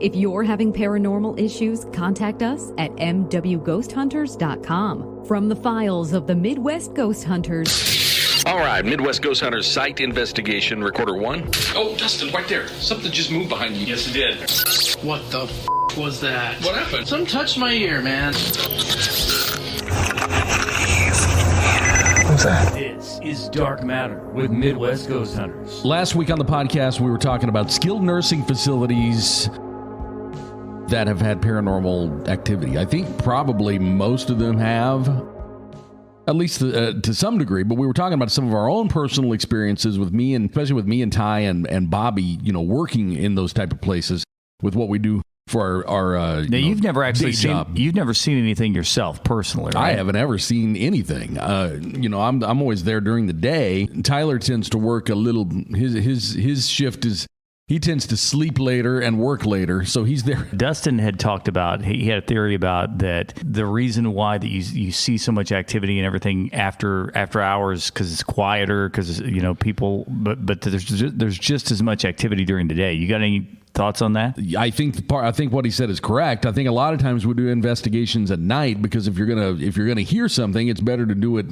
If you're having paranormal issues, contact us at mwghosthunters.com. From the files of the Midwest Ghost Hunters. All right, Midwest Ghost Hunters site investigation, recorder 1. Oh, Dustin, right there. Something just moved behind you. Yes, it did. What the was that? What happened? Something touched my ear, man. What's that? This is Dark Matter with Midwest Ghost Hunters. Last week on the podcast, we were talking about skilled nursing facilities that have had paranormal activity. I think probably most of them have, at least to some degree, but we were talking about some of our own personal experiences with me, and especially with me and Ty and Bobby, working in those type of places with what we do for our now, you've never actually job. You've never seen anything yourself personally, right? I haven't ever seen anything. I'm always there during the day. Tyler tends to work a little. His shift is he tends to sleep later and work later, so he's there. Dustin had talked about, he had a theory about that the reason why that you see so much activity and everything after hours, because it's quieter, because people, but there's just as much activity during the day. You got any thoughts on that? I think what he said is correct. I think a lot of times we do investigations at night because if you're gonna hear something, it's better to do it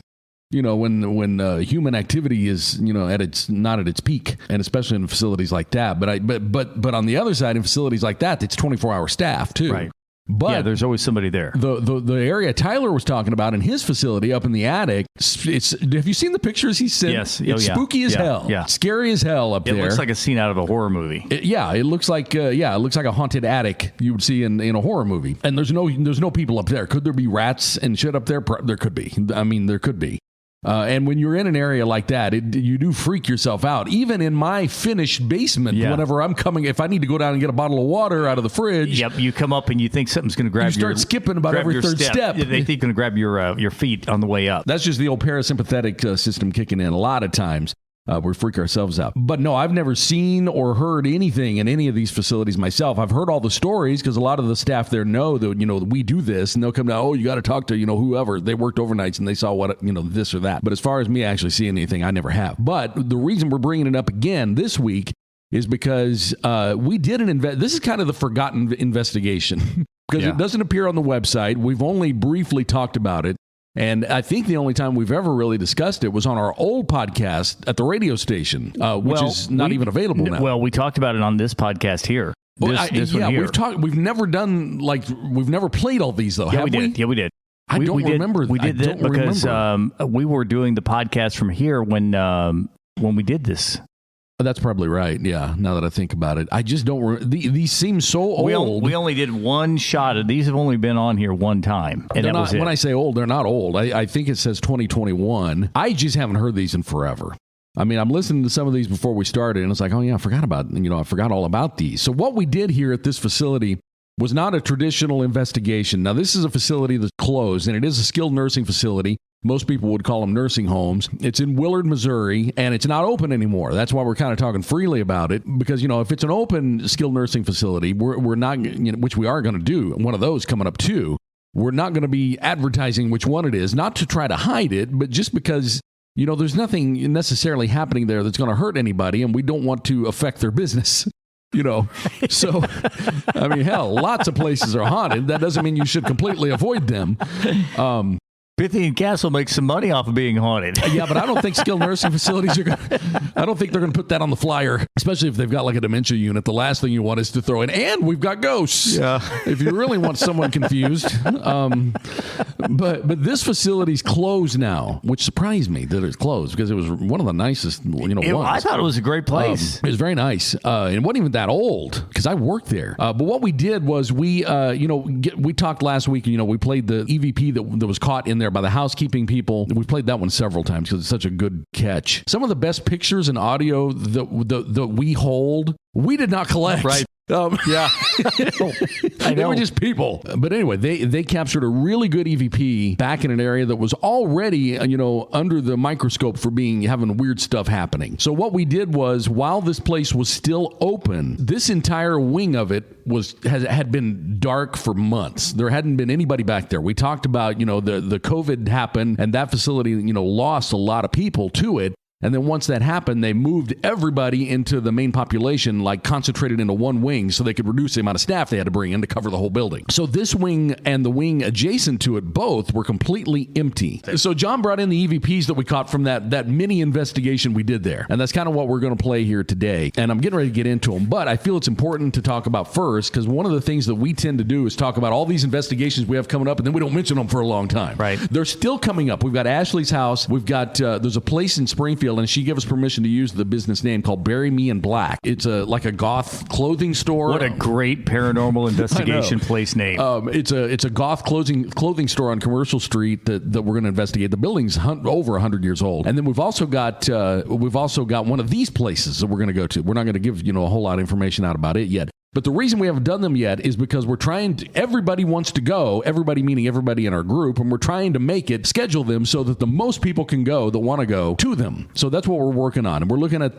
when human activity is not at its peak, and especially in facilities like that. But on the other side, in facilities like that, it's 24-hour staff too. Right. But yeah, there's always somebody there. The area Tyler was talking about in his facility up in the attic, have you seen the pictures he sent? Yes. It's spooky as hell. Yeah. Scary as hell up there. It looks like a scene out of a horror movie. It looks like a haunted attic you would see in a horror movie. And there's no people up there. Could there be rats and shit up there? There could be. I mean, there could be. And when you're in an area like that, you do freak yourself out. Even in my finished basement, whenever I'm coming, if I need to go down and get a bottle of water out of the fridge. Yep, you come up and you think something's going to grab you. You start skipping about every third step. They think it's going to grab your feet on the way up. That's just the old parasympathetic system kicking in a lot of times. We freak ourselves out. But no, I've never seen or heard anything in any of these facilities myself. I've heard all the stories because a lot of the staff there know that, we do this, and they'll come down, oh, you got to talk to, whoever. They worked overnights and they saw what, this or that. But as far as me actually seeing anything, I never have. But the reason we're bringing it up again this week is because we did this is kind of the forgotten investigation because it doesn't appear on the website. We've only briefly talked about it. And I think the only time we've ever really discussed it was on our old podcast at the radio station, which is not even available now. Well, we talked about it on this podcast here. This one here. We've never done we've never played all these though. Yeah, we did. Yeah, we did. I don't remember. We did that because we were doing the podcast from here when we did this. That's probably right. Yeah. Now that I think about it, I just don't. These seem so old. We only did one shot. These have only been on here one time, and that was it. When I say old, they're not old. I think it says 2021. I just haven't heard these in forever. I mean, I'm listening to some of these before we started, and it's like, oh yeah, I forgot all about these. So what we did here at this facility was not a traditional investigation. Now, this is a facility that's closed, and it is a skilled nursing facility. Most people would call them nursing homes. It's in Willard, Missouri, and it's not open anymore. That's why we're kind of talking freely about it, because, if it's an open skilled nursing facility, we're not, which we are going to do, one of those coming up too, we're not going to be advertising which one it is, not to try to hide it, but just because, there's nothing necessarily happening there that's going to hurt anybody, and we don't want to affect their business. So, I mean, hell, lots of places are haunted. That doesn't mean you should completely avoid them. Pythian Castle makes some money off of being haunted. Yeah, but I don't think skilled nursing facilities I don't think they're going to put that on the flyer, especially if they've got like a dementia unit. The last thing you want is to throw in, and we've got ghosts. Yeah. If you really want someone confused. But this facility's closed now, which surprised me that it's closed because it was one of the nicest, ones. I thought it was a great place. It was very nice. And it wasn't even that old because I worked there. But what we did was we talked last week, we played the EVP that was caught in there by the housekeeping people. We played that one several times because it's such a good catch. Some of the best pictures and audio that we hold, we did not collect. Right. Yeah. They were just people. But anyway, they captured a really good EVP back in an area that was already, under the microscope for having weird stuff happening. So what we did was, while this place was still open, this entire wing of it had been dark for months. There hadn't been anybody back there. We talked about, the COVID happened and that facility, lost a lot of people to it. And then once that happened, they moved everybody into the main population, like concentrated into one wing so they could reduce the amount of staff they had to bring in to cover the whole building. So this wing and the wing adjacent to it both were completely empty. So John brought in the EVPs that we caught from that mini investigation we did there. And that's kind of what we're going to play here today. And I'm getting ready to get into them. But I feel it's important to talk about first, because one of the things that we tend to do is talk about all these investigations we have coming up, and then we don't mention them for a long time. Right. They're still coming up. We've got Ashley's house. We've got, there's a place in Springfield, and she gave us permission to use the business name called Bury Me in Black. It's like a goth clothing store. What a great paranormal investigation place name. It's a goth clothing store on Commercial Street that we're going to investigate. The building's over 100 years old. And then we've also got one of these places that we're going to go to. We're not going to give a whole lot of information out about it yet. But the reason we haven't done them yet is because we're trying to, everybody wants to go, everybody meaning everybody in our group, and we're trying to schedule them so that the most people can go that want to go to them. So that's what we're working on. And we're looking at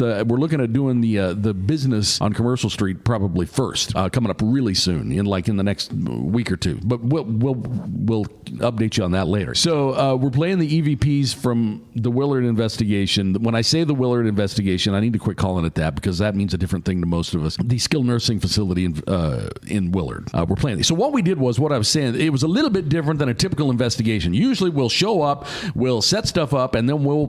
doing the business on Commercial Street probably first, coming up really soon, in the next week or two. But we'll update you on that later. So we're playing the EVPs from the Willard investigation. When I say the Willard investigation, I need to quit calling it that, because that means a different thing to most of us. The skilled nursing facility in Willard. We're playing these. So what we did was, what I was saying, it was a little bit different than a typical investigation. Usually we'll show up, we'll set stuff up, and then we'll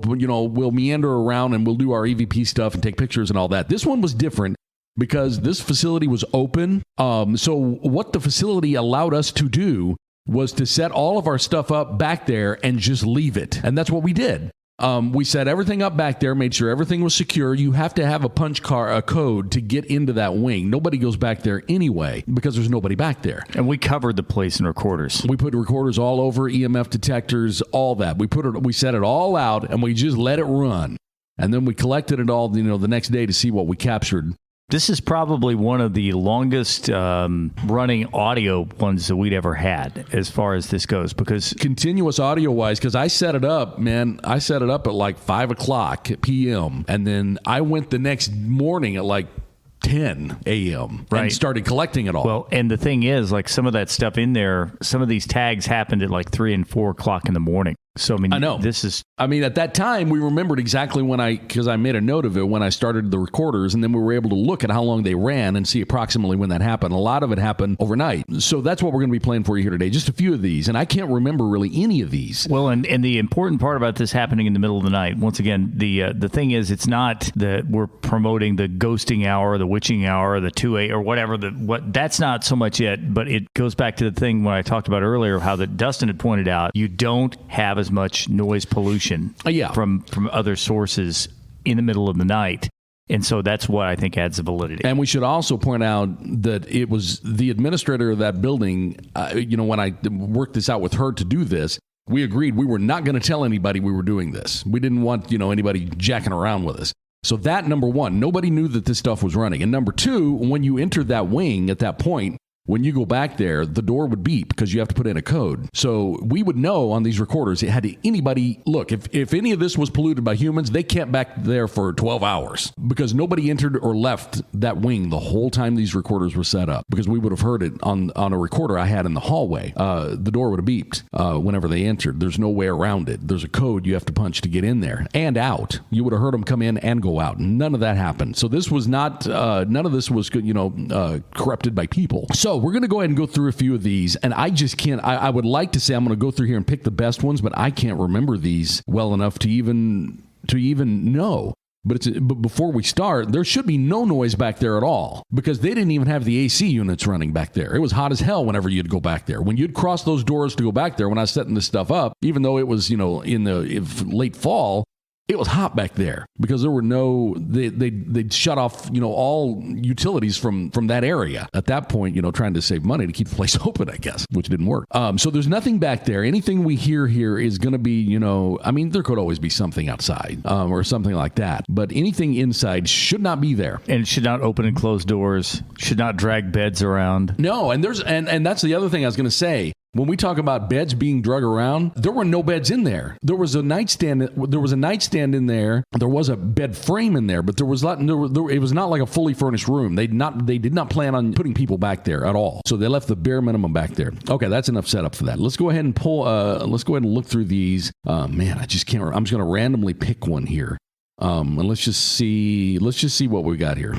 meander around and we'll do our EVP stuff and take pictures and all that. This one was different because this facility was open. So what the facility allowed us to do was to set all of our stuff up back there and just leave it. And that's what we did. We set everything up back there, made sure everything was secure. You have to have a code to get into that wing. Nobody goes back there anyway because there's nobody back there. And we covered the place in recorders. We put recorders all over, EMF detectors, all that. We set it all out and we just let it run. And then we collected it all, the next day to see what we captured. This is probably one of the longest running audio ones that we'd ever had as far as this goes, because continuous audio wise, because I set it up at like 5 o'clock p.m. and then I went the next morning at like 10 a.m. Right. and started collecting it all. Well, and the thing is, like, some of that stuff in there, some of these tags happened at like 3 and 4 o'clock in the morning. So, I know. At that time, we remembered exactly because I made a note of it when I started the recorders, and then we were able to look at how long they ran and see approximately when that happened. A lot of it happened overnight. So that's what we're going to be playing for you here today. Just a few of these, and I can't remember really any of these. Well, and the important part about this happening in the middle of the night, once again, the thing is, it's not that we're promoting the ghosting hour, the witching hour, the 2A or whatever. That's not so much it, but it goes back to the thing when I talked about earlier, how that Dustin had pointed out, you don't have as much noise pollution from other sources in the middle of the night. And so that's what I think adds the validity. And we should also point out that it was the administrator of that building, when I worked this out with her to do this, we agreed we were not going to tell anybody we were doing this. We didn't want, anybody jacking around with us. So that, number one, nobody knew that this stuff was running. And number two, when you entered that wing at that point, when you go back there, the door would beep because you have to put in a code. So we would know on these recorders, it had anybody, look, if any of this was polluted by humans, they camped back there for 12 hours because nobody entered or left that wing the whole time these recorders were set up, because we would have heard it on a recorder I had in the hallway. The door would have beeped whenever they entered. There's no way around it. There's a code you have to punch to get in there and out. You would have heard them come in and go out. None of that happened. So this was not, none of this was, corrupted by people. So we're going to go ahead and go through a few of these, and I just can't. I would like to say I'm going to go through here and pick the best ones, but I can't remember these well enough to even know. But before we start, there should be no noise back there at all, because they didn't even have the AC units running back there. It was hot as hell whenever you'd go back there. When you'd cross those doors to go back there, when I was setting this stuff up, even though it was in the late fall, it was hot back there because there were they'd shut off, all utilities from that area. At that point, trying to save money to keep the place open, I guess, which didn't work. So there's nothing back there. Anything we hear here is going to be, there could always be something outside or something like that. But anything inside should not be there. And it should not open and close doors, should not drag beds around. No, and that's the other thing I was going to say. When we talk about beds being drug around, there were no beds in there. There was a nightstand in there. There was a bed frame in there, but it was not like a fully furnished room. They did not plan on putting people back there at all. So they left the bare minimum back there. Okay, that's enough setup for that. Let's go ahead and let's go ahead and look through these. Man, I just can't. I'm just going to randomly pick one here. And let's just see what we got here.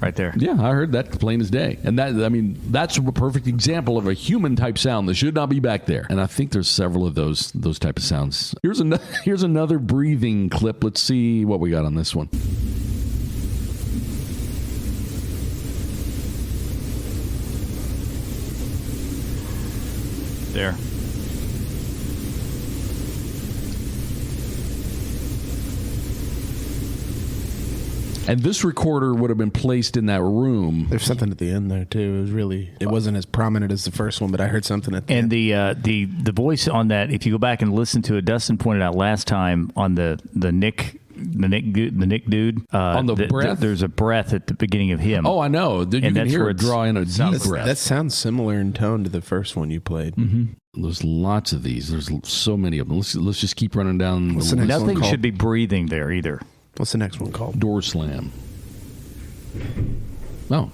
Right there. Yeah, I heard that plain as day. And that's a perfect example of a human type sound that should not be back there. And I think there's several of those type of sounds. Here's another breathing clip. Let's see what we got on this one. There. And this recorder would have been placed in that room. There's something at the end there too. It wasn't as prominent as the first one, but I heard something at the end. And the voice on that, if you go back and listen to it, Dustin pointed out last time on the Nick dude on the breath. There's a breath at the beginning of him. Oh, I know. You can hear it draw in a deep breath. That sounds similar in tone to the first one you played. Mm-hmm. There's lots of these. There's so many of them. Let's just keep running down. Nothing should be breathing there either. What's the next one called? Door slam. Oh,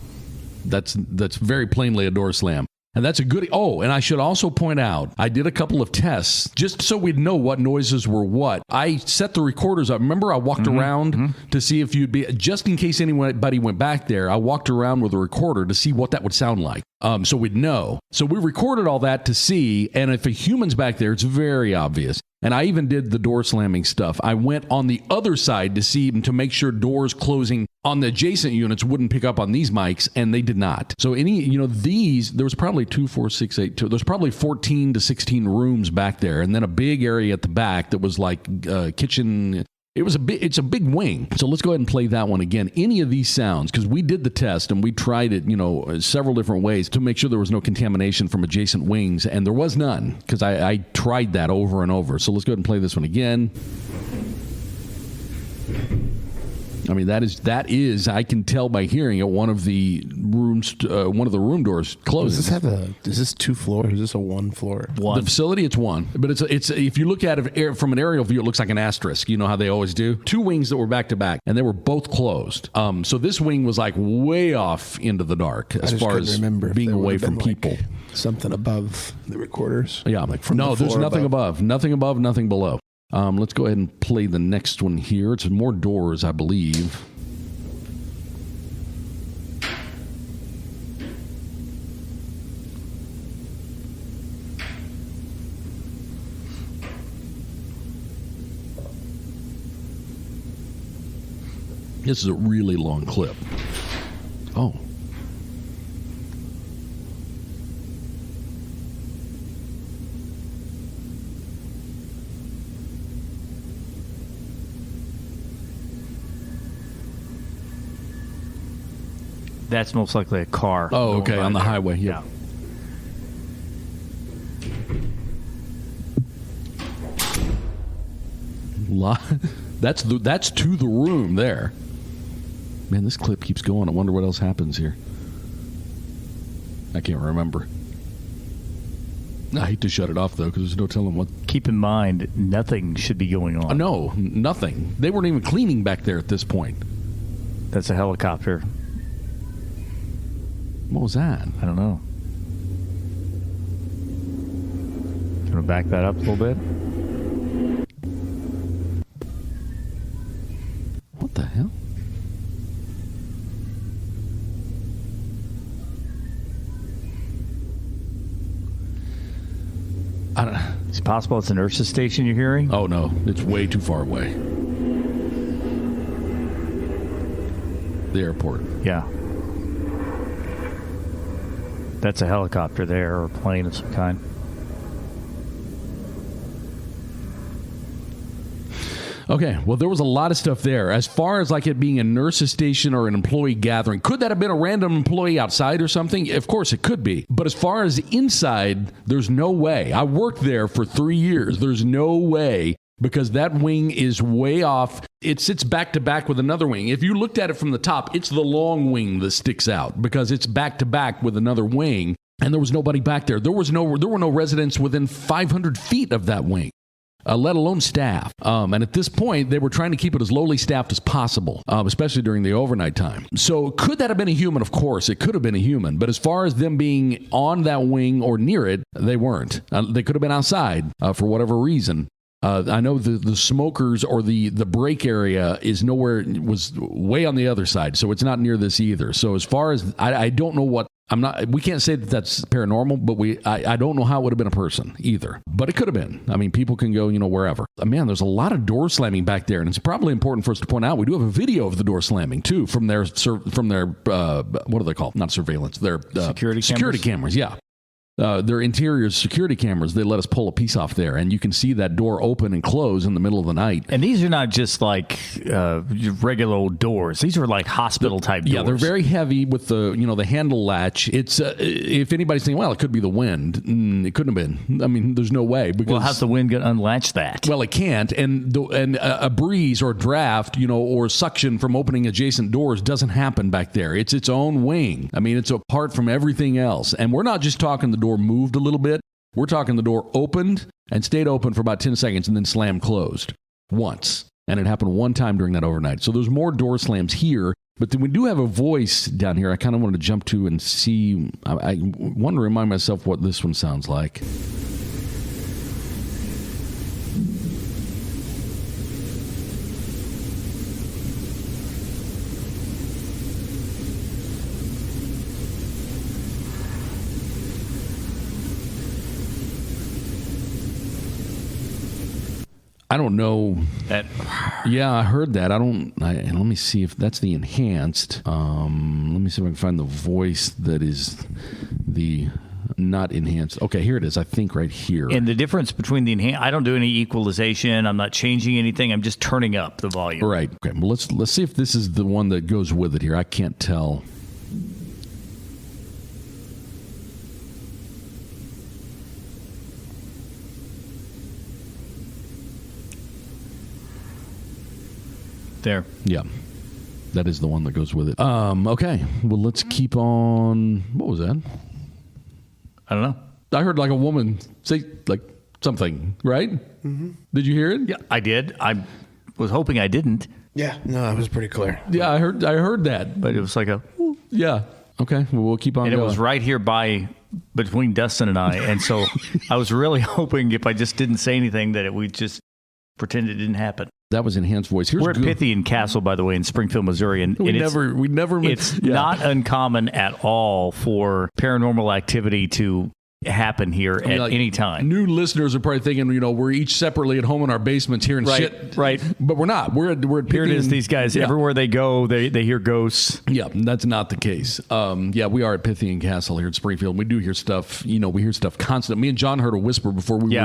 that's very plainly a door slam. And that's a good... Oh, and I should also point out, I did a couple of tests just so we'd know what noises were what. I set the recorders up. Remember, I walked around to see if you'd be... Just in case anybody went back there, I walked around with a recorder to see what that would sound like. So we'd know. So we recorded all that to see, and if a human's back there, it's very obvious. And I even did the door slamming stuff. I went on the other side to make sure doors closing on the adjacent units wouldn't pick up on these mics, and they did not. So these, there was probably 2, 4, 6, 8, 2. There's probably 14 to 16 rooms back there, and then a big area at the back that was like kitchen. It's a big wing. So let's go ahead and play that one again. Any of these sounds, because we did the test and we tried it, several different ways to make sure there was no contamination from adjacent wings, and there was none because I tried that over and over. So let's go ahead and play this one again. I mean, that is. I can tell by hearing it. One of the rooms, one of the room doors closes. Is this 2 floors? Is this a 1 floor? One. The facility, it's 1, but it's. If you look at it from an aerial view, it looks like an asterisk. You know how they always do. 2 wings that were back to back, and they were both closed. So this wing was like way off into the dark as far as being away from people. Something above the recorders. Yeah, there's nothing above, nothing below. Let's go ahead and play the next one here. It's more doors, I believe. This is a really long clip. Oh. That's most likely a car. Oh, okay, on the highway. Yeah. That's to the room there. Man, this clip keeps going. I wonder what else happens here. I can't remember. I hate to shut it off, though, because there's no telling what... Keep in mind, nothing should be going on. No, nothing. They weren't even cleaning back there at this point. That's a helicopter. What was that? I don't know. Can we back that up a little bit? What the hell? I don't know. Is it possible it's a nurse's station you're hearing? Oh, no. It's way too far away. The airport. Yeah. That's a helicopter there, or a plane of some kind. Okay, well, there was a lot of stuff there. As far as like it being a nurse's station or an employee gathering, could that have been a random employee outside or something? Of course it could be. But as far as inside, there's no way. I worked there for 3 years. There's no way, because that wing is way off. It sits back to back with another wing. If you looked at it from the top, it's the long wing that sticks out because it's back to back with another wing, and there was nobody back there. There were no residents within 500 feet of that wing. Let alone staff. And at this point, they were trying to keep it as lowly staffed as possible, especially during the overnight time. So could that have been a human? Of course, it could have been a human. But as far as them being on that wing or near it, they weren't. They could have been outside for whatever reason. I know the smokers or the break area is nowhere, was way on the other side, so it's not near this either. So as far as I don't know what. We can't say that that's paranormal, but I don't know how it would have been a person either. But it could have been. I mean, people can go, wherever. Man, there's a lot of door slamming back there, and it's probably important for us to point out. We do have a video of the door slamming too from their what are they called? Not surveillance. Their security cameras. Yeah. Their interior security cameras, they let us pull a piece off there, and you can see that door open and close in the middle of the night. And these are not just like regular old doors. These are like hospital-type doors. Yeah, they're very heavy with the handle latch. It's if anybody's thinking, well, it could be the wind. It couldn't have been. I mean, there's no way. Because, how's the wind going to unlatch that? Well, it can't. And a breeze or draft, or suction from opening adjacent doors doesn't happen back there. It's its own wing. I mean, it's apart from everything else. And we're not just talking the door moved a little bit. We're talking the door opened and stayed open for about 10 seconds and then slammed closed once. And it happened one time during that overnight. So there's more door slams here. But then we do have a voice down here I kind of wanted to jump to and see. I want to remind myself what this one sounds like. I don't know. Yeah, I heard that. Let me see if that's the enhanced. Let me see if I can find the voice that is the not enhanced. Okay, here it is. I think right here. And the difference between the enhanced, I don't do any equalization. I'm not changing anything. I'm just turning up the volume. Right. Okay. Well, let's see if this is the one that goes with it here. I can't tell. There. Yeah. That is the one that goes with it. Okay. Well, let's keep on. What was that? I don't know. I heard like a woman say like something, right? Mm-hmm. Did you hear it? Yeah, I did. I was hoping I didn't. Yeah. No, that was pretty clear. Yeah, I heard that. But it was like a... Yeah. Okay. Well, we'll keep on going. And it was right here between Dustin and I. And so I was really hoping if I just didn't say anything that we just pretend it didn't happen. That was enhanced voice. We're at Pythian Castle, by the way, in Springfield, Missouri, and we never. It's not uncommon at all for paranormal activity to happen here at any time. New listeners are probably thinking, we're each separately at home in our basements hearing shit. Right. But we're not. We're at Pythian. Here it is. These guys, everywhere they go, they hear ghosts. Yeah, that's not the case. We are at Pythian Castle here at Springfield. We do hear stuff. We hear stuff constantly. Me and John heard a whisper before we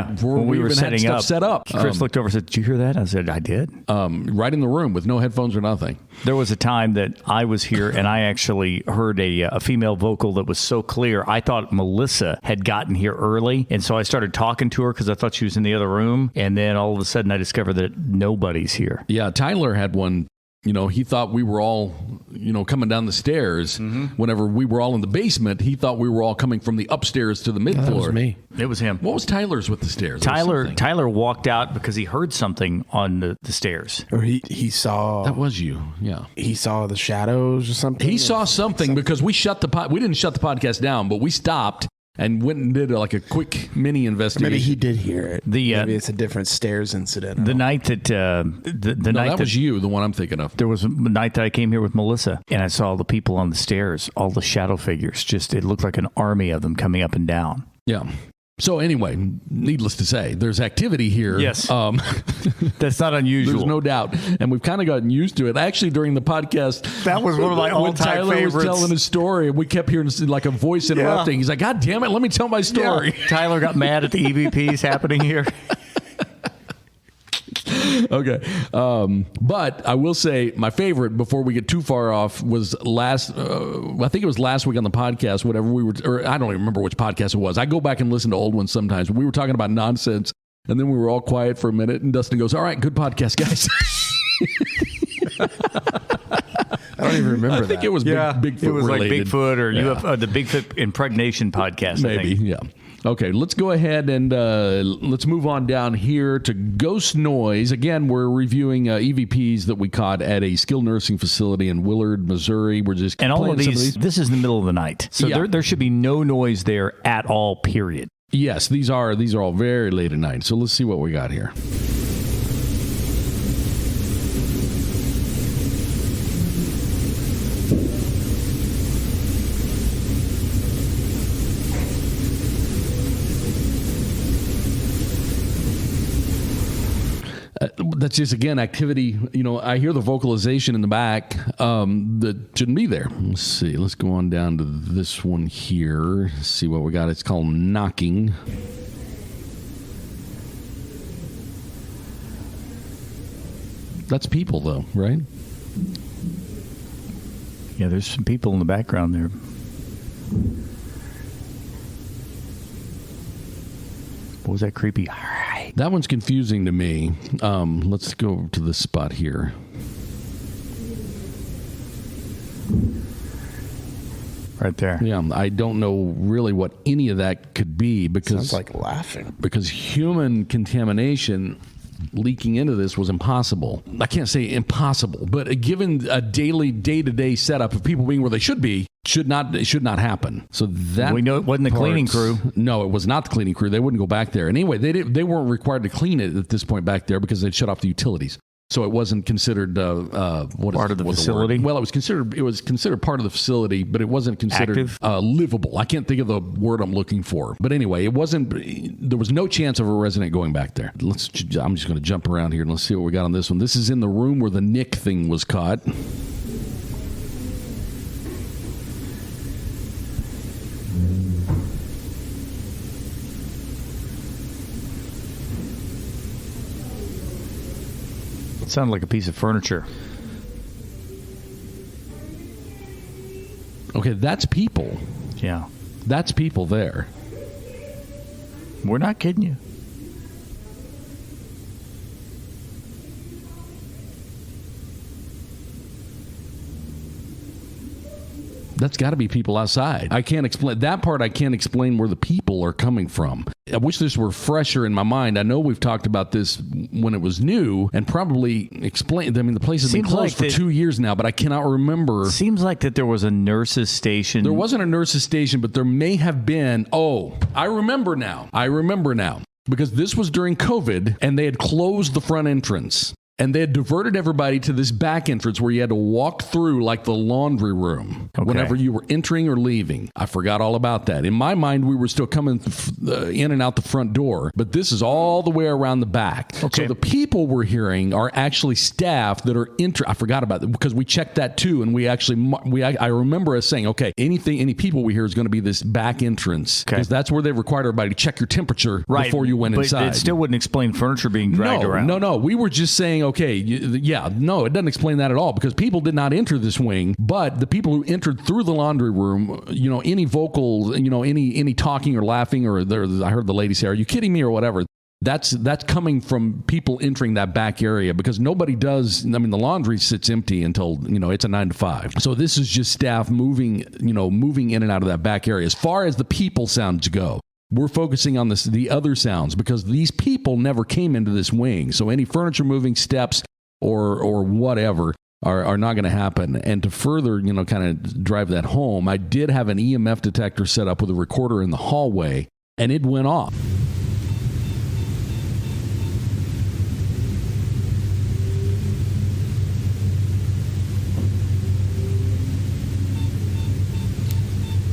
were setting had up. Stuff set up. Chris looked over and said, "Did you hear that?" I said, "I did." Right in the room with no headphones or nothing. There was a time that I was here and I actually heard a female vocal that was so clear. I thought Melissa had gotten here early. And so I started talking to her because I thought she was in the other room. And then all of a sudden I discovered that nobody's here. Yeah, Tyler had one. He thought we were all, coming down the stairs. Mm-hmm. Whenever we were all in the basement, he thought we were all coming from the upstairs to the mid-floor. That was me. It was him. What was Tyler's with the stairs? Tyler walked out because he heard something on the stairs. Or he saw... That was you, yeah. He saw the shadows or something? He saw something because we didn't shut the podcast down, but we stopped and went and did a quick mini investigation. Or maybe he did hear it. Maybe it's a different stairs incident. The night that that was you, the one I'm thinking of. There was a night that I came here with Melissa, and I saw all the people on the stairs, all the shadow figures. It looked like an army of them coming up and down. Yeah. So anyway, needless to say, there's activity here. Yes. That's not unusual. There's no doubt. And we've kind of gotten used to it. Actually, during the podcast, that was one of my all-time favorites. Tyler was telling his story, and we kept hearing like a voice interrupting. He's like, God damn it, let me tell my story. Yeah. Tyler got mad at the EVPs happening here. Okay. But I will say my favorite, before we get too far off, was I think it was last week on the podcast, I don't even remember which podcast it was. I go back and listen to old ones sometimes. We were talking about nonsense, and then we were all quiet for a minute, and Dustin goes, all right, good podcast, guys. I don't even remember that. I think it was Bigfoot It was related. like Bigfoot or UFO, the Bigfoot impregnation podcast, Maybe, I think. Yeah. Okay, let's go ahead and let's move on down here to Ghost Noise. Again, we're reviewing EVPs that we caught at a skilled nursing facility in Willard, Missouri. We're just and all of these. This is in the middle of the night, so there should be no noise there at all. Period. Yes, these are all very late at night. So let's see what we got here. that's just, again, activity. I hear the vocalization in the back that shouldn't be there. Let's see. Let's go on down to this one here. See what we got. It's called knocking. That's people, though, right? Yeah, there's some people in the background there. What was that creepy? That one's confusing to me. Let's go to this spot here. Right there. Yeah, I don't know really what any of that could be because sounds like laughing. Because human contamination leaking into this was impossible. I can't say impossible, but given a day-to-day setup of people being where they should be, should not happen. So that we know it wasn't the cleaning crew. No, it was not the cleaning crew. They wouldn't go back there. And anyway, they weren't required to clean it at this point back there because they'd shut off the utilities. So it wasn't considered part of the facility. Well, it was considered part of the facility, but it wasn't considered livable. I can't think of the word I'm looking for. But anyway, it wasn't. There was no chance of a resident going back there. I'm just going to jump around here and let's see what we got on this one. This is in the room where the Nick thing was caught. Sounded like a piece of furniture. Okay, that's people. Yeah. That's people there. We're not kidding you. That's got to be people outside. I can't explain that part. I can't explain where the people are coming from. I wish this were fresher in my mind. I know we've talked about this when it was new and probably explained. I mean, the place has been closed for 2 years now, but I cannot remember. Seems like that there was a nurse's station. There wasn't a nurse's station, but there may have been. Oh, I remember now. Because this was during COVID and they had closed the front entrance. And they had diverted everybody to this back entrance where you had to walk through like the laundry room whenever you were entering or leaving. I forgot all about that. In my mind, we were still coming in and out the front door, but this is all the way around the back. Okay. So the people we're hearing are actually staff that are I forgot about that because we checked that too, and I remember us saying, okay, any people we hear is going to be this back entrance because that's where they required everybody to check your temperature before you went inside. But it still wouldn't explain furniture being dragged around. No. We were just saying, okay, it doesn't explain that at all because people did not enter this wing, but the people who entered through the laundry room, any vocals, any talking or laughing, or I heard the lady say, "Are you kidding me?" or whatever. That's coming from people entering that back area because nobody does. I mean, the laundry sits empty until it's a 9 to 5. So this is just staff moving in and out of that back area. As far as the people sounds go, we're focusing on the other sounds because these people never came into this wing. So any furniture moving, steps, or whatever are not going to happen. And to further, kind of drive that home, I did have an EMF detector set up with a recorder in the hallway, and it went off.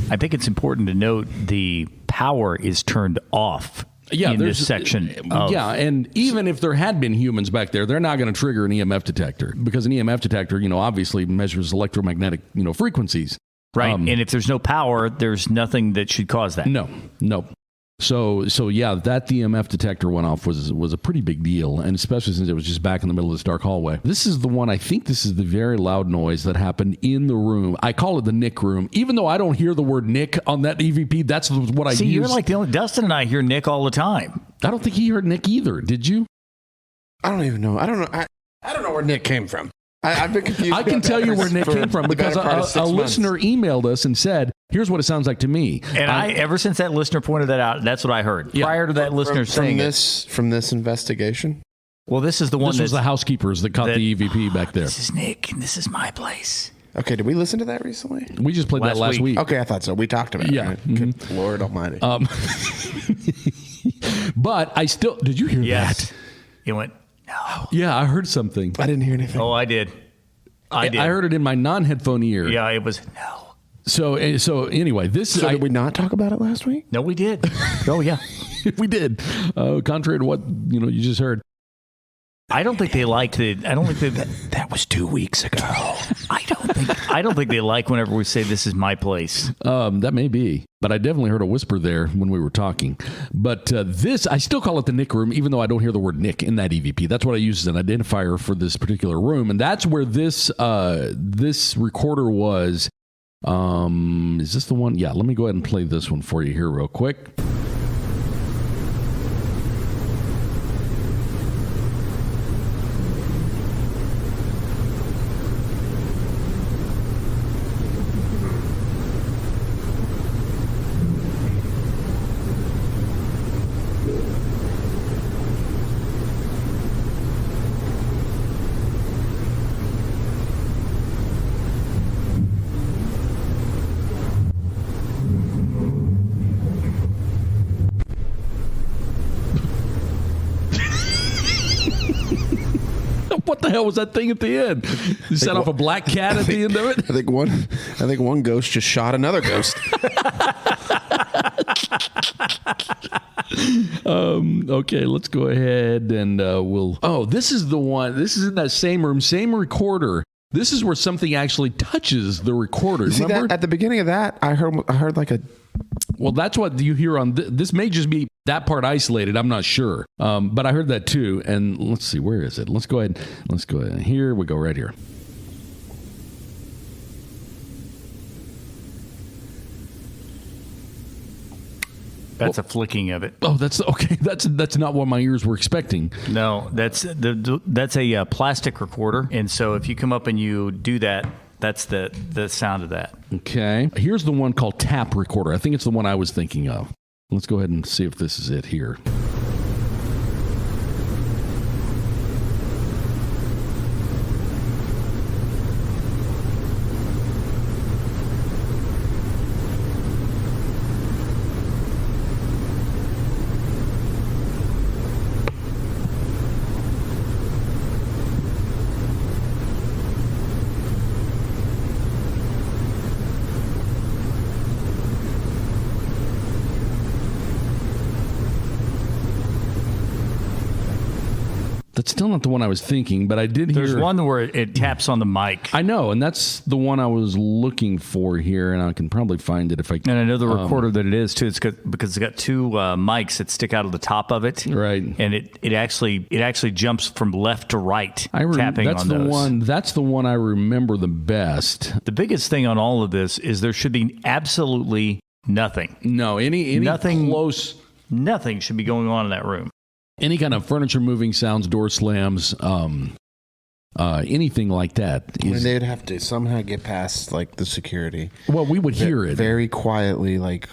I think it's important to note the power is turned off in this section. And even if there had been humans back there, they're not going to trigger an EMF detector because an EMF detector, obviously measures electromagnetic, frequencies. Right. And if there's no power, there's nothing that should cause that. No. So that EMF detector went off was a pretty big deal, and especially since it was just back in the middle of this dark hallway. This is the one, I think this is the very loud noise that happened in the room. I call it the Nick room, even though I don't hear the word Nick on that EVP. That's what I use. See, you're like the only Dustin and I hear Nick all the time. I don't think he heard Nick either. Did you? I don't even know. I don't know where Nick came from. I've been confused. I can tell you where Nick came from because a listener emailed us and said, "Here's what it sounds like to me." And I ever since that listener pointed that out, that's what I heard. Yeah. Prior to that listener saying from this investigation. Well, this is the one. This was the housekeepers that caught the EVP back there. This is Nick, and this is my place. Okay, did we listen to that recently? We just played that last week. Okay, I thought so. We talked about it. Right? Good Lord Almighty. But I still did. You hear that? He went. No. Yeah, I heard something. I didn't hear anything. Oh, I did. I heard it in my non-headphone ear. Yeah, it was no. So anyway, did we not talk about it last week? No, we did. Oh yeah, we did. Contrary to what you just heard. I don't think they like the. I don't think they. That was 2 weeks ago. I don't think they like whenever we say this is my place. That may be, but I definitely heard a whisper there when we were talking. But this, I still call it the Nick room, even though I don't hear the word Nick in that EVP. That's what I use as an identifier for this particular room, and that's where this this recorder was. Is this the one? Yeah, let me go ahead and play this one for you here real quick. What the hell was that thing at the end? You set off a black cat at the end of it? I think one ghost just shot another ghost. Okay, let's go ahead and we'll... Oh, this is the one. This is in that same room, same recorder. This is where something actually touches the recorder. See Remember? that at the beginning of that, I heard like a... Well, that's what you hear on... This may just be that part isolated. I'm not sure. But I heard that too. And let's see, where is it? Let's go ahead. Here we go, right here. That's a flicking of it. Oh, that's okay. That's not what my ears were expecting. No, that's a plastic recorder, and so if you come up and you do that, that's the sound of that. Okay. Here's the one called tap recorder. I think it's the one I was thinking of. Let's go ahead and see if this is it here. That's still not the one I was thinking, but I did hear... There's one where it taps on the mic. I know, and that's the one I was looking for here, and I can probably find it if I... And I know the recorder that it is, too. Because it's got two mics that stick out of the top of it. Right. And it actually jumps from left to right, tapping that's on the those. one. That's the one I remember the best. The biggest thing on all of this is there should be absolutely nothing. No, any Nothing- close... Nothing should be going on in that room. Any kind of furniture moving sounds, door slams, anything like that. And they'd have to somehow get past like the security. Well, we would hear it very quietly, like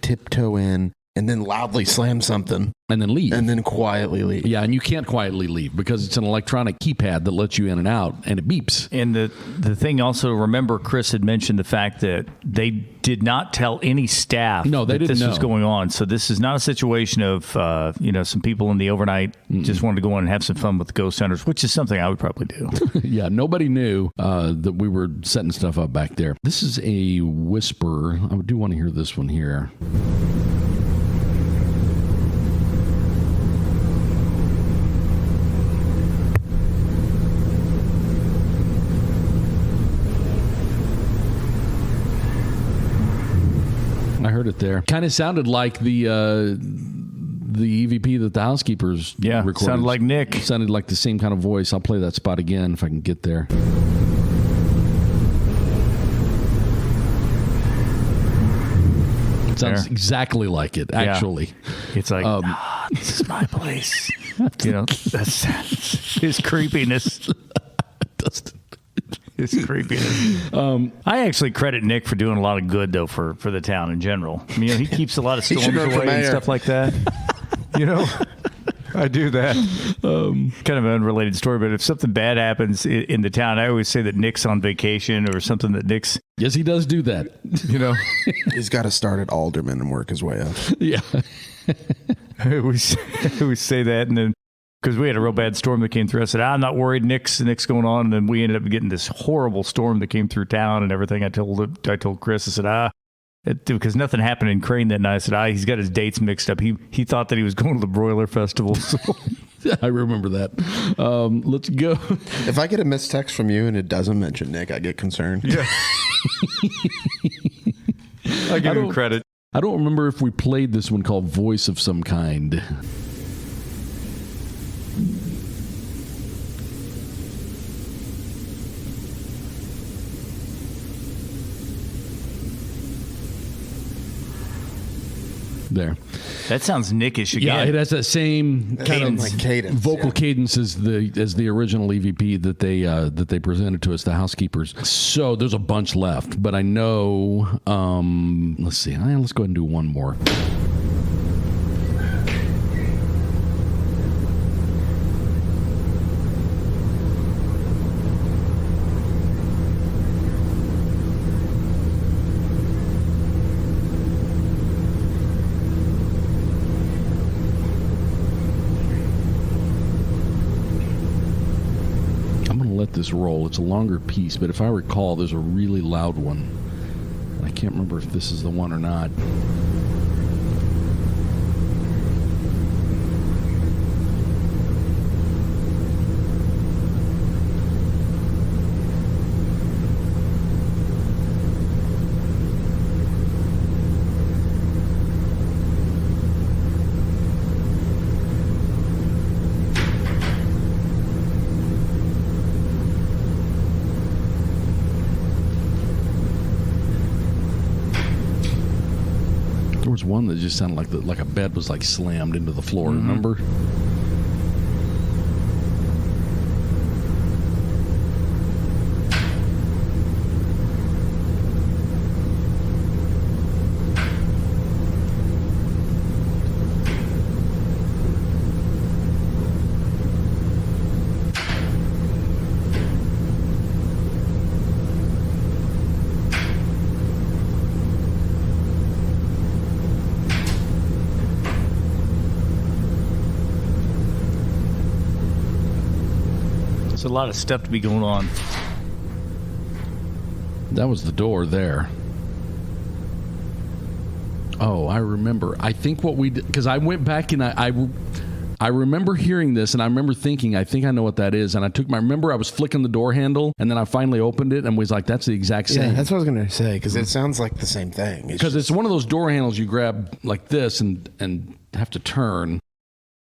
tiptoe in, and then loudly slam something, and then leave, and then quietly leave. Yeah, and you can't quietly leave because it's an electronic keypad that lets you in and out, and it beeps. And the thing also, remember, Chris had mentioned the fact that they did not tell any staff No, they that didn't this was know. going on. So this is not a situation of some people in the overnight just wanted to go in and have some fun with the ghost hunters, which is something I would probably do. Yeah, nobody knew that we were setting stuff up back there. This is a whisper. I do want to hear this one here. I heard it there. Kind of sounded like the EVP that the housekeepers recorded. Sounded like Nick. Sounded like the same kind of voice. I'll play that spot again if I can get there. It sounds exactly like it, actually. Yeah. It's like, this is my place. That's his creepiness. His creepiness. I actually credit Nick for doing a lot of good, though, for the town in general. I mean, he keeps a lot of storms away and stuff like that. I do that. Kind of an unrelated story, but if something bad happens in the town, I always say that Nick's on vacation or something that Nick's... Yes, he does do that. He's got to start at Alderman and work his way up. Yeah. we say that, and then because we had a real bad storm that came through, I said, I'm not worried, Nick's going on, and then we ended up getting this horrible storm that came through town and everything. I told Chris, I said, because nothing happened in Crane that night. I said, he's got his dates mixed up. He thought that he was going to the Broiler Festival. So I remember that. Let's go. If I get a missed text from you and it doesn't mention Nick, I get concerned. Yeah. I give him credit. I don't remember if we played this one called Voice of some kind. There. That sounds Nickish again. Yeah, it has that same kind of Like cadence, vocal cadence as the original EVP that they presented to us, the housekeepers. So there's a bunch left, but I know. Let's see. Let's go ahead and do one more. Let this roll. It's a longer piece, but if I recall, there's a really loud one. I can't remember if this is the one or not. There was one that just sounded like a bed was like slammed into the floor. Remember? There's a lot of stuff to be going on. That was the door there. Oh, I remember. I think what we did, because I went back and I remember hearing this, and I remember thinking, I think I know what that is. And I remember I was flicking the door handle, and then I finally opened it and was like, that's the exact same. Yeah, that's what I was going to say, because it sounds like the same thing. Because it's one of those door handles you grab like this and have to turn.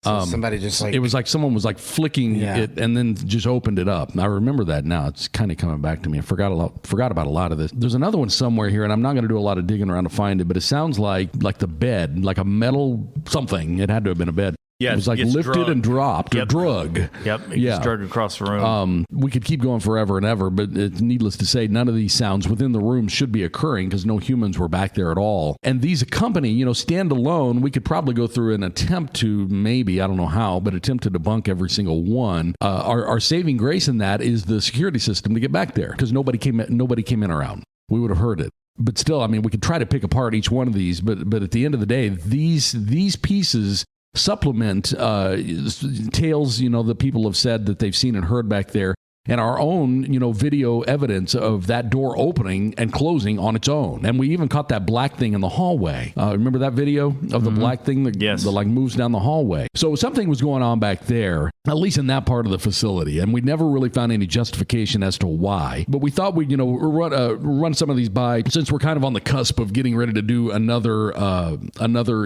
So somebody just like... It was like someone was like flicking it and then just opened it up. And I remember that now. It's kind of coming back to me. I forgot about a lot of this. There's another one somewhere here, and I'm not going to do a lot of digging around to find it, but it sounds like the bed, like a metal something. It had to have been a bed. Yeah, it was like lifted drugged. and dropped or drug. Yep, it gets drugged across the room. We could keep going forever and ever, but it's needless to say, none of these sounds within the room should be occurring because no humans were back there at all. And these accompany, stand alone. We could probably go through an attempt to maybe, I don't know how, but attempt to debunk every single one. Our saving grace in that is the security system to get back there because nobody came in or out. We would have heard it. But still, I mean, we could try to pick apart each one of these, but at the end of the day, these pieces supplement tales, that people have said that they've seen and heard back there, and our own, video evidence of that door opening and closing on its own. And we even caught that black thing in the hallway. Remember that video of the black thing that like moves down the hallway? So something was going on back there, at least in that part of the facility. And we never really found any justification as to why. But we thought we'd, run some of these by, since we're kind of on the cusp of getting ready to do another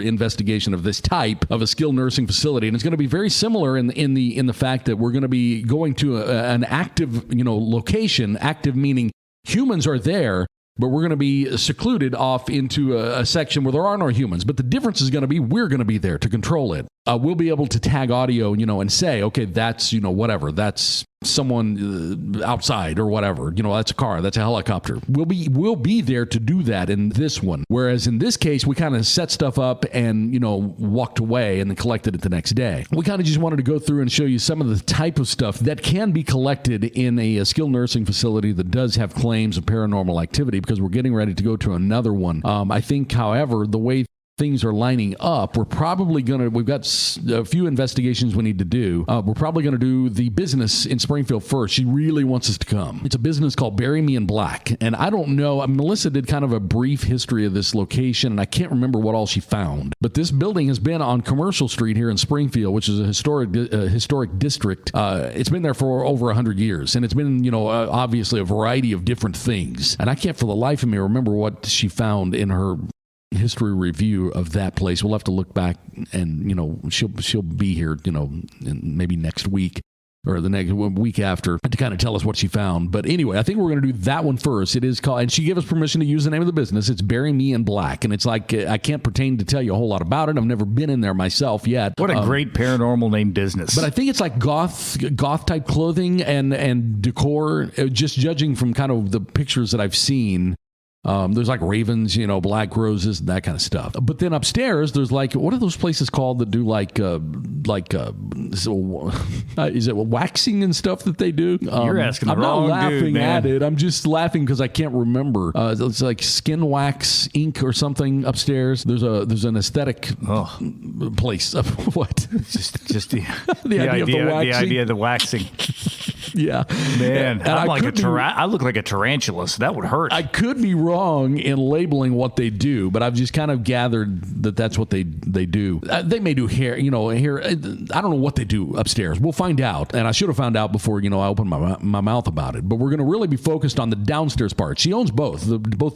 investigation of this type of a skilled nursing facility. And it's going to be very similar in the fact that we're going to be going to an active, location. Active meaning humans are there, but we're going to be secluded off into a section where there are no humans. But the difference is going to be we're going to be there to control it. We'll be able to tag audio, and say, okay, that's, whatever. That's someone outside or whatever. That's a car. That's a helicopter. We'll be there to do that in this one. Whereas in this case, we kind of set stuff up and, walked away and then collected it the next day. We kind of just wanted to go through and show you some of the type of stuff that can be collected in a skilled nursing facility that does have claims of paranormal activity because we're getting ready to go to another one. I think, however, the way things are lining up, we've got a few investigations we need to do. We're probably going to do the business in Springfield first. She really wants us to come. It's a business called Bury Me in Black. And I don't know, Melissa did kind of a brief history of this location, and I can't remember what all she found. But this building has been on Commercial Street here in Springfield, which is a historic district. It's been there for over 100 years, and it's been, obviously a variety of different things. And I can't for the life of me remember what she found in her history review of that place. We'll have to look back, and she'll be here, maybe next week or the next week after to kind of tell us what she found. But anyway, I think we're going to do that one first. It is called, and she gave us permission to use the name of the business. It's Bury Me in Black, and it's like I can't pretend to tell you a whole lot about it. I've never been in there myself yet. What a great paranormal name business! But I think it's like goth type clothing and decor. Just judging from kind of the pictures that I've seen. There's like ravens, black roses, that kind of stuff. But then upstairs, there's like, what are those places called that do is it waxing and stuff that they do? You're asking the I'm wrong not laughing dude, man. at it. I'm just laughing because I can't remember. It's like Skin Wax Inc. or something upstairs. There's an aesthetic place. What? Just the idea of the waxing. Yeah, man. And I'm like I look like a tarantula, so that would hurt. I could be wrong in labeling what they do, but I've just kind of gathered that that's what they do. They may do hair, hair. I don't know what they do upstairs. We'll find out, and I should have found out before I opened my mouth about it. But we're going to really be focused on the downstairs part. She owns both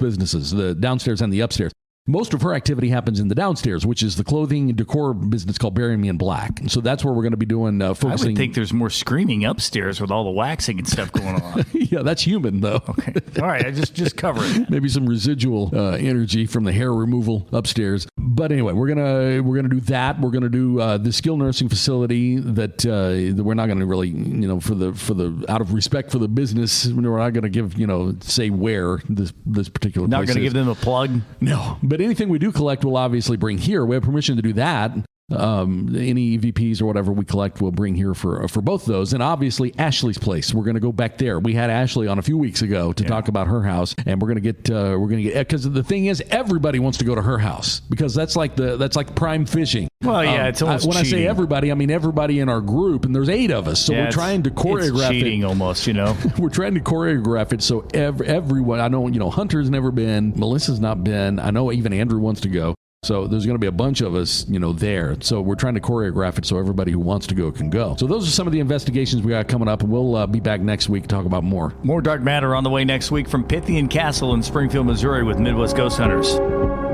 businesses, the downstairs and the upstairs. Most of her activity happens in the downstairs, which is the clothing and decor business called Bury Me in Black. And so that's where we're going to be doing focusing. I would think there's more screaming upstairs with all the waxing and stuff going on. Yeah, that's human, though. Okay. All right, I just cover it. Maybe some residual energy from the hair removal upstairs. But anyway, we're gonna do that. We're gonna do the skilled nursing facility that we're not going to really, for the out of respect for the business, we're not going to give, say where this particular not place going to is. give them a plug. No. But anything we do collect, we'll obviously bring here. We have permission to do that. Any EVPs or whatever we collect, we'll bring here for both of those. And obviously, Ashley's place. We're going to go back there. We had Ashley on a few weeks ago to talk about her house, and we're going to get because the thing is, everybody wants to go to her house because that's like prime fishing. Well, yeah, it's almost when cheating. I say everybody, I mean everybody in our group, and there's 8 of us, so we're trying to choreograph it's cheating it. Almost, We're trying to choreograph it so everyone. I know, Hunter's never been, Melissa's not been. I know even Andrew wants to go. So there's going to be a bunch of us, there. So we're trying to choreograph it so everybody who wants to go can go. So those are some of the investigations we got coming up, and we'll be back next week to talk about more. More Dark Matter on the way next week from Pythian Castle in Springfield, Missouri with Midwest Ghost Hunters.